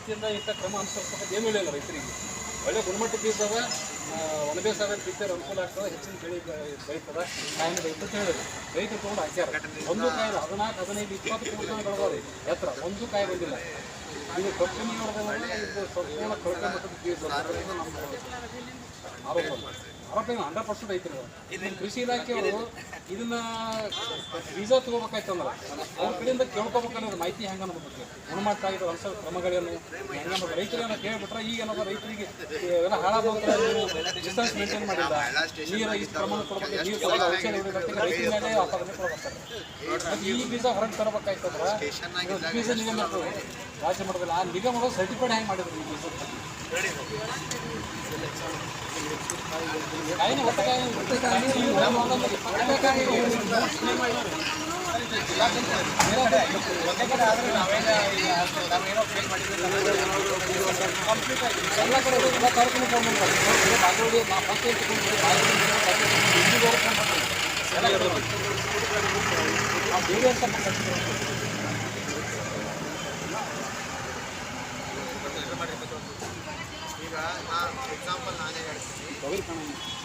ರೀತಿಯಿಂದ ಇಂಥ ಕ್ರಮ ಅನುಸರಿಸೋದು ಏನೂ ಇಲ್ಲ ರೈತರಿಗೆ. ಒಳ್ಳೆ ಗುಣಮಟ್ಟ ಬೀಜದ ಒಣಬೇಸಾದ ಬಿತ್ತರೆ ಅನುಕೂಲ ಆಗ್ತದೆ, ಹೆಚ್ಚಿನ ಬೆಳೆ ಬೆಳೀತದೆ, ಕಾಯಿನ ಬೆಳೀತದೆ ಅಂತ ಹೇಳಿದ್ರು. ರೈತರು ತೊಗೊಂಡು ಹಾಕ್ಯಾರ. ಒಂದು ಕಾಯಿ 14, 15, 20 ಕೂರ್ಕೊಂಡು ಬೆಳೆದವ್ರಿ ಎತ್ತರ, ಒಂದು ಕಾಯಿ ಬಂದಿಲ್ಲ. ಇದು ಕಂಪನಿಯವ್ರದೆಲ್ಲ ಇದು ಸಂಪೂರ್ಣ ಕಳ್ಕೊಂಡ್ಬಿಟ್ಟದ್ದು ಬೀಜ ಆರೋಪ 100% ಐತ್ರಿ. ಇದನ್ನು ಕೃಷಿ ಇಲಾಖೆಯವರು ಇದನ್ನ ಬೀಜ ತೊಗೋಬೇಕಾಯ್ತಂದ್ರೆ ಅವ್ರ ಕಡೆಯಿಂದ ಕೇಳ್ಕೊಬೇಕನ್ನೋದು ಮಾಹಿತಿ ಹೆಂಗೆ ಅನ್ನೋದಕ್ಕೆ ಗುಣಮಟ್ಟ ಆಗಿರೋ ಅನ್ಸೋ ಕ್ರಮಗಳೇನು ಹೆಂಗೆ ರೈತರನ್ನ ಕೇಳ್ಬಿಟ್ರೆ ಈಗ ಏನೋ ರೈತರಿಗೆ ಎಲ್ಲ ಹಾಳಾಗೋದ್ರೆ ಡಿಸ್ಟೆನ್ಸ್ ಮೇಂಟೈನ್ ಮಾಡಿಲ್ಲ, ನೀರು ಇಷ್ಟು ಪ್ರಮಾಣ ಕೊಡ್ಬೇಕು, ನೀರು ಔಷಧಿ ಹೊಡಿಬೇಕು, ರೈತರ ಮೇಲೆ ಆಪಾದನೆ ಕೊಡ್ಬೇಕಾರೆ. ಮತ್ತು ಈ ಬೀಜ ಹೊರಗೆ ತರಬೇಕಾಯ್ತಂದ್ರೆ ಬೀಜ ನಿಗಮ ಇರ್ತದೆ ರಾಜ್ಯ ಮಟ್ಟದಲ್ಲಿ, ಆ ನಿಗಮಗಳು ಸರ್ಟಿಫೈಡ್ ಹೆಂಗೆ ಮಾಡಿದ್ರು ಈ ಬೀಜ ಕಾಯಿನ ಕಂಪ್ಲೀಟ್ ಆಗಿ ಎಲ್ಲ ಕಡೆ ಎಲ್ಲ ತಾಲೂಕಿನ ಬಾಗಲಕೋಟೆ ಬೇರೆ ಅಂತ ಈಗ ಎಕ್ಸಾಂಪಲ್ ನಾನೇ ಹೇಳ್ತೀನಿ.